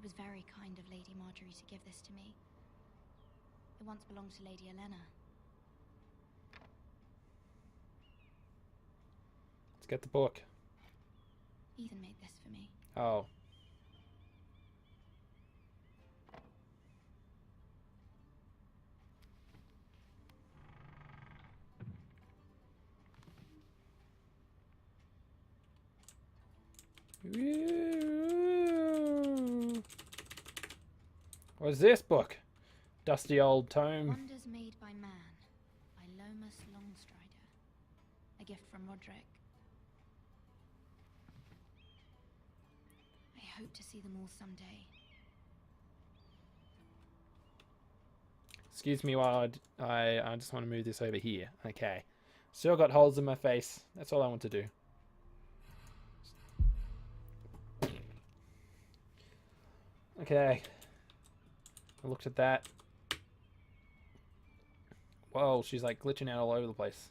was very kind of Lady Marjorie to give this to me. It once belonged to Lady Elena. Let's get the book. Ethan made this for me. Oh. What's this book? Dusty old tome. Wonders Made by Man by Lomas Longstrider. A gift from Roderick. I hope to see them all someday. Excuse me while I just want to move this over here. Okay. Still got holes in my face. That's all I want to do. Okay. I looked at that. Whoa, she's like glitching out all over the place.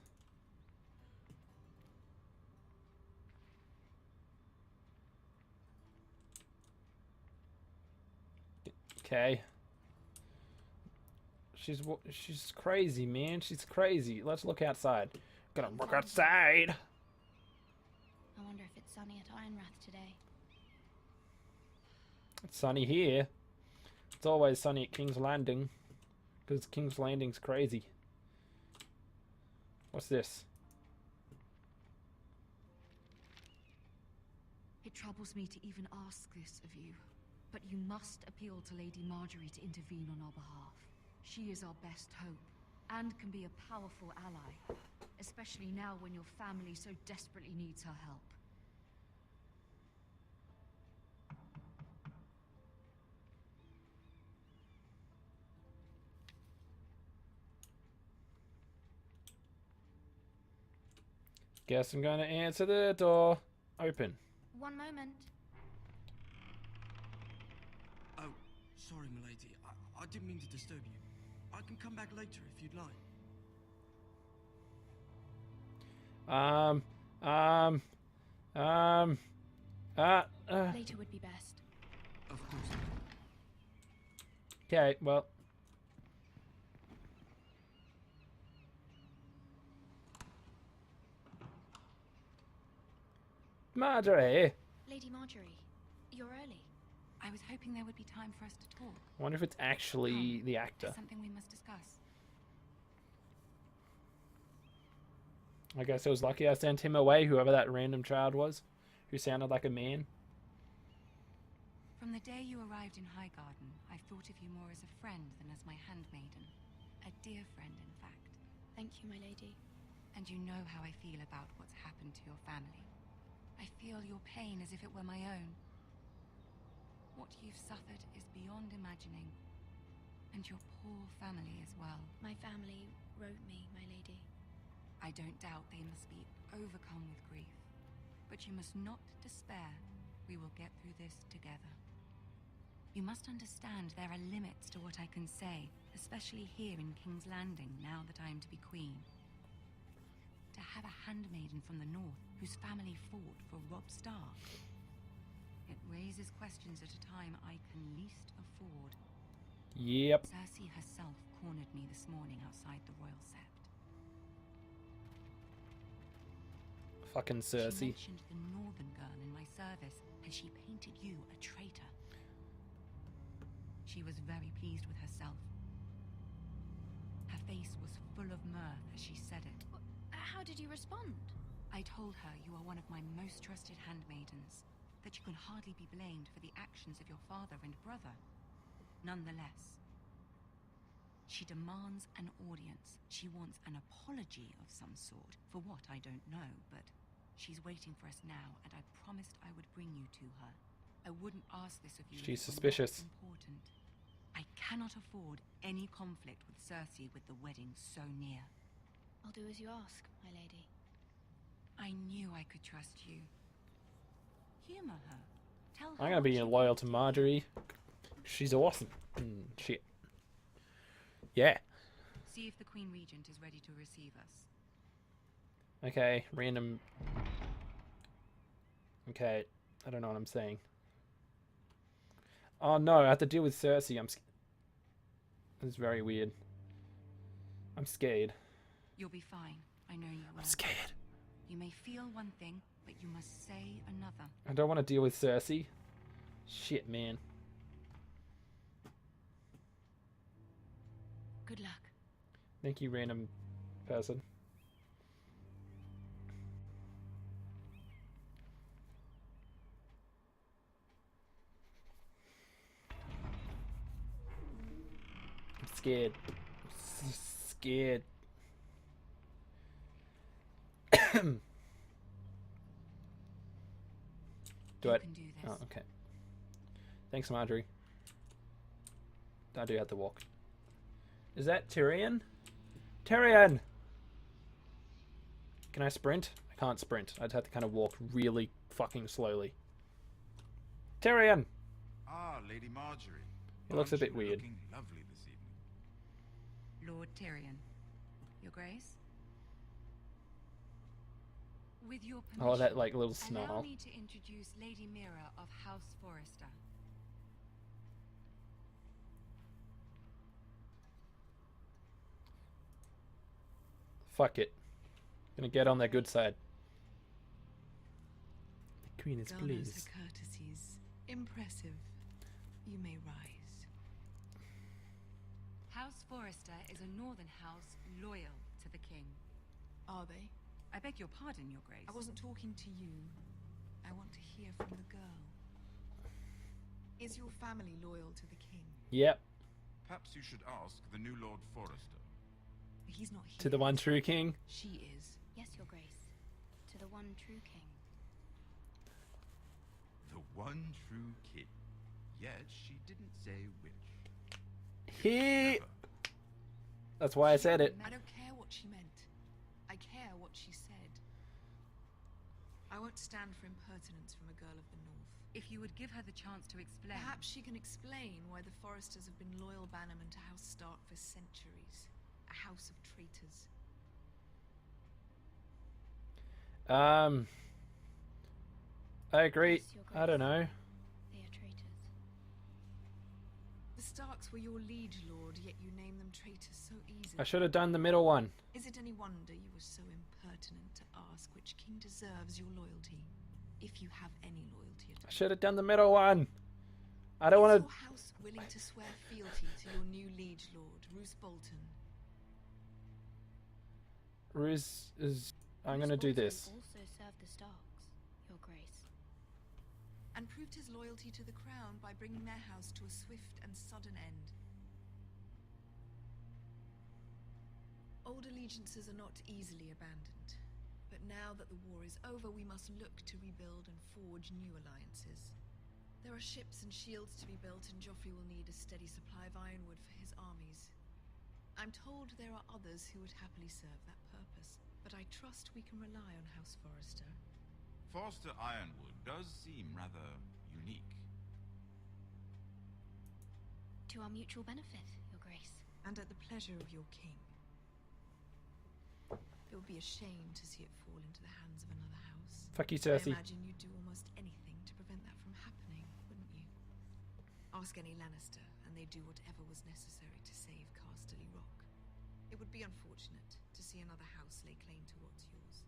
Okay. She's crazy, man. She's crazy. Let's look outside. Gonna look outside. I wonder if it's sunny at Ironrath today. It's sunny here. It's always sunny at King's Landing. Because King's Landing's crazy. What's this? It troubles me to even ask this of you, but you must appeal to Lady Marjorie to intervene on our behalf. She is our best hope, and can be a powerful ally, especially now when your family so desperately needs her help. Guess I'm gonna answer the door. Open. One moment. Oh, sorry, milady. I didn't mean to disturb you. I can come back later if you'd like. Later would be best. Of course. Okay, well. Marjorie! Lady Marjorie, you're early. I was hoping there would be time for us to talk. I wonder if it's actually the actor. There's something we must discuss. I guess it was lucky I sent him away, whoever that random child was, who sounded like a man. From the day you arrived in Highgarden, I thought of you more as a friend than as my handmaiden. A dear friend, in fact. Thank you, my lady. And you know how I feel about what's happened to your family. I feel your pain as if it were my own. What you've suffered is beyond imagining. And your poor family as well. My family wrote me, my lady. I don't doubt they must be overcome with grief. But you must not despair. We will get through this together. You must understand there are limits to what I can say, especially here in King's Landing, now that I am to be queen. To have a handmaiden from the north whose family fought for Robb Stark. It raises questions at a time I can least afford. Yep. Cersei herself cornered me this morning outside the Royal Sept. Fucking She Cersei. mentioned the northern girl in my service, and she painted you a traitor. She was very pleased with herself. Her face was full of mirth as she said it. How did you respond? I told her you are one of my most trusted handmaidens, that you can hardly be blamed for the actions of your father and brother. Nonetheless, she demands an audience. She wants an apology of some sort, for what I don't know, but she's waiting for us now, and I promised I would bring you to her. I wouldn't ask this of you. She's if it were suspicious. not important. I cannot afford any conflict with Cersei with the wedding so near. I'll do as you ask, my lady. I knew I could trust you. Humor her. Tell her I'm gonna what be you loyal want to Marjorie. She's awesome. Shit. Yeah. See if the Queen Regent is ready to receive us. Okay, random. Okay, I don't know what I'm saying. Oh no, I have to deal with Cersei. This is very weird. I'm scared. You'll be fine. I know you will. I'm scared. You may feel one thing, but you must say another. I don't want to deal with Cersei. Shit, man. Good luck. Thank you, random person. I'm scared. I'm scared. Do You I? can do this. Oh, okay. Thanks, Marjorie. I do have to walk. Is that Tyrion? Tyrion! Can I sprint? I can't sprint. I'd have to kind of walk really fucking slowly. Tyrion! Ah, Lady Marjorie. He looks a Aren't bit you weird. Looking lovely this evening. Lord Tyrion. Your Grace? With your permission, Oh, that like little allow snarl. me to introduce Lady Mira of House Forrester. Fuck it. Gonna get on their good side. The Queen is Girl knows pleased. her courtesies. Impressive. You may rise. House Forrester is a northern house loyal to the king. Are they? I beg your pardon, Your Grace. I wasn't talking to you. I want to hear from the girl. Is your family loyal to the king? Yep. Perhaps you should ask the new Lord Forrester. He's not here. To the one true king. She is. Yes, Your Grace. To the one true king. The one true king. Yet she didn't say which. He. Clever. That's why I said it. I don't care what she meant. I care what she said. I won't stand for impertinence from a girl of the North. If you would give her the chance to explain. Perhaps she can explain why the Forresters have been loyal bannermen to House Stark for centuries. A house of traitors. I agree. Yes, Your I don't Grace. know. They are traitors. The Starks were your liege lord, yet you name them traitors so easily. I should have done the middle one. Is it any wonder you were so impertinent to ask which king deserves your loyalty? If you have any loyalty at I all. should have done the middle one. I don't Is want your to. house willing to swear fealty to your new liege lord, Roose Bolton? Ruse is. I'm Roose gonna do Bolton this. Also served the Starks, Your Grace. And proved his loyalty to the crown by bringing their house to a swift and sudden end. Old allegiances are not easily abandoned. But now that the war is over, we must look to rebuild and forge new alliances. There are ships and shields to be built, and Joffrey will need a steady supply of ironwood for his armies. I'm told there are others who would happily serve that purpose, but I trust we can rely on House Forrester. Forster Ironwood does seem rather unique. To our mutual benefit, Your Grace. And at the pleasure of your king. It would be a shame to see it fall into the hands of another house. Fuck you, I Cersei. imagine you'd do almost anything to prevent that from happening, wouldn't you? Ask any Lannister, and they'd do whatever was necessary to save Casterly Rock. It would be unfortunate to see another house lay claim to what's yours.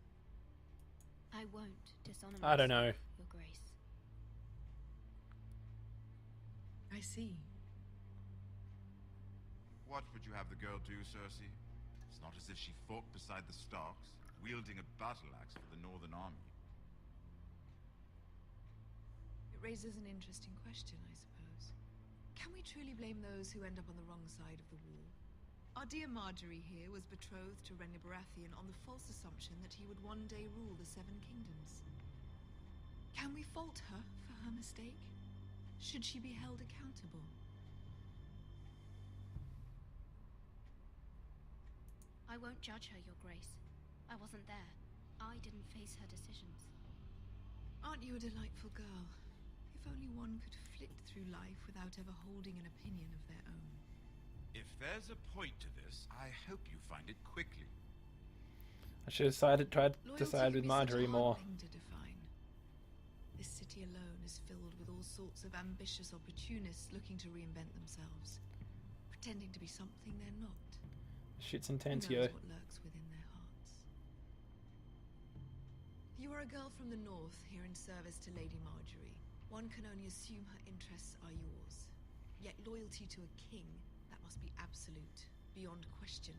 I won't dishonor I don't know. myself, Your Grace. I see. What would you have the girl do, Cersei? It's not as if she fought beside the Starks, wielding a battle axe for the Northern Army. It raises an interesting question, I suppose. Can we truly blame those who end up on the wrong side of the war? Our dear Marjorie here was betrothed to Renly Baratheon on the false assumption that he would one day rule the Seven Kingdoms. Can we fault her for her mistake? Should she be held accountable? I won't judge her, Your Grace. I wasn't there. I didn't face her decisions. Aren't you a delightful girl? If only one could flit through life without ever holding an opinion of their own. If there's a point to this, I hope you find it quickly. I should have tried to Loyalty decide can with be such a Marjorie hard more. thing to define. This city alone is filled with all sorts of ambitious opportunists looking to reinvent themselves, pretending to be something they're not. Shit's Who intense, knows yo. what lurks within their hearts? You are a girl from the north, here in service to Lady Marjorie. One can only assume her interests are yours. Yet loyalty to a king, that must be absolute, beyond question.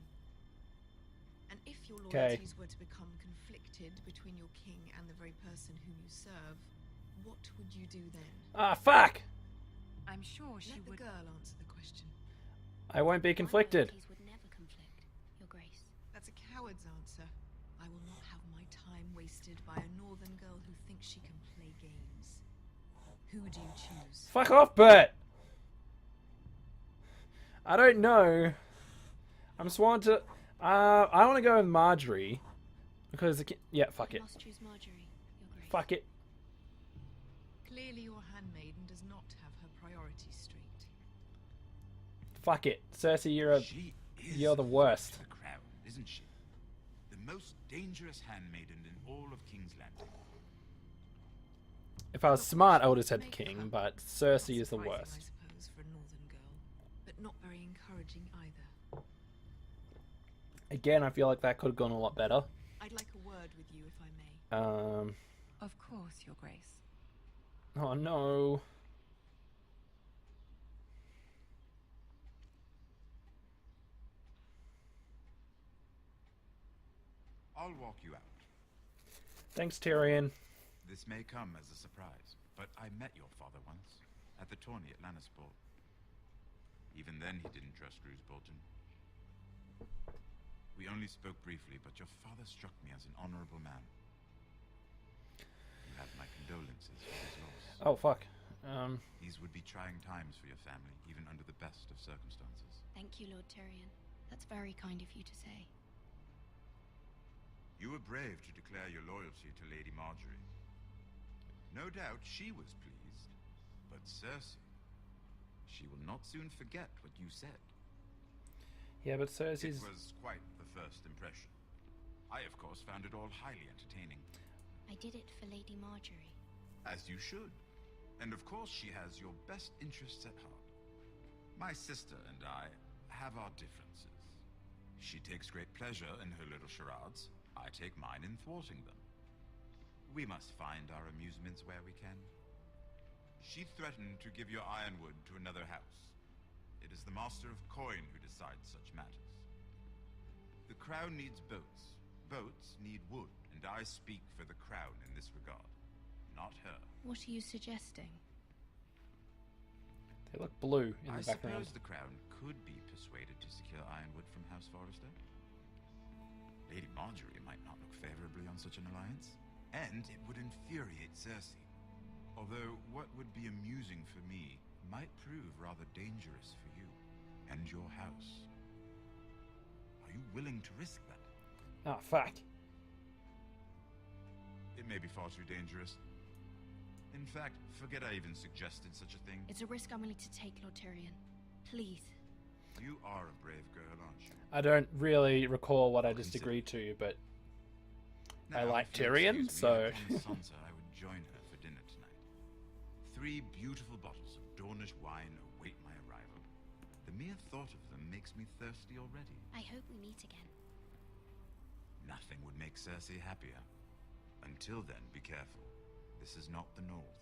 And if your loyalties were to become conflicted between your king and the very person whom you serve, what would you do then? Ah, fuck! I'm sure she Let the would. girl answer the question. I won't be conflicted. My loyalties would never conflict, Your Grace. That's a coward's answer. I will not have my time wasted by a northern girl who thinks she can play games. Who do you choose? Fuck off, Bert! I don't know. I'm sworn to... I want to go with Marjorie. Because... Yeah, fuck You it. must choose Marjorie, Your Grace. Fuck it. Clearly your handmaiden does not have her priorities straight. Fuck it. Cersei, She is you're the a threat worst. to the crown, isn't she? The most dangerous handmaiden in all of King's Landing. If I was smart, I would have said the king, but Cersei Not is the surprising, worst. I suppose, for a northern girl, but not very encouraging either. Again, I feel like that could have gone a lot better. I'd like a word with you, if I may. Of course, Your Grace. Oh no. I'll walk you out. Thanks, Tyrion. This may come as a surprise, but I met your father once, at the tourney at Lannisport. Even then he didn't trust Roose Bolton. We only spoke briefly, but your father struck me as an honorable man. You have my condolences for his loss. Oh, fuck. These would be trying times for your family, even under the best of circumstances. Thank you, Lord Tyrion. That's very kind of you to say. You were brave to declare your loyalty to Lady Marjorie. No doubt she was pleased, but Cersei, she will not soon forget what you said. Yeah, but It Cersei's... was quite the first impression. I, of course, found it all highly entertaining. I did it for Lady Marjorie. As you should. And of course she has your best interests at heart. My sister and I have our differences. She takes great pleasure in her little charades. I take mine in thwarting them. We must find our amusements where we can. She threatened to give your ironwood to another house. It is the Master of Coin who decides such matters. The crown needs boats. Boats need wood, and I speak for the crown in this regard, not her. What are you suggesting? They look blue in I the background. suppose the crown could be persuaded to secure ironwood from House Forrester. Lady Marjorie might not look favorably on such an alliance, and it would infuriate Cersei. Although what would be amusing for me might prove rather dangerous for you and your house. Are you willing to risk that? Oh, fuck. It may be far too dangerous. In fact, forget I even suggested such a thing. It's a risk I'm willing to take, Lord Tyrion. Please. You are a brave girl, aren't you? I don't really recall what I just Consider- agreed to, but I Now, like if you'll Tyrion, excuse me, I so... promised Sansa I would join her for dinner tonight. 3 beautiful bottles of Dornish wine await my arrival. The mere thought of them makes me thirsty already. I hope we meet again. Nothing would make Cersei happier. Until then, be careful. This is not the North.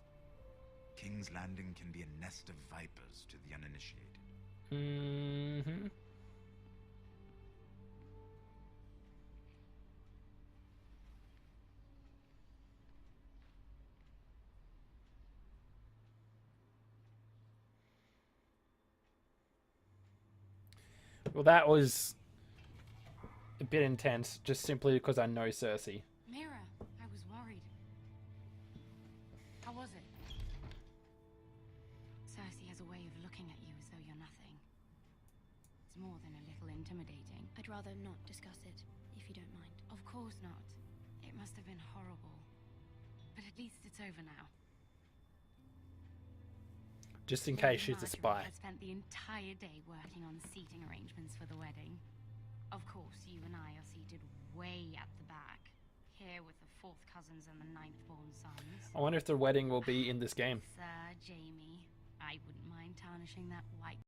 King's Landing can be a nest of vipers to the uninitiated. Mm-hmm. Well, that was a bit intense, just simply because I know Cersei. Mira, I was worried. How was it? Cersei has a way of looking at you as though you're nothing. It's more than a little intimidating. I'd rather not discuss it, if you don't mind. Of course not. It must have been horrible. But at least it's over now. Just in Lady case she's a Marjorie spy. had spent the entire day working on seating arrangements for the wedding. Of course, you and I are seated way at the back, here with the fourth cousins and the ninth-born sons. I wonder if the wedding will be in this game. Sir Jamie, I wouldn't mind tarnishing that white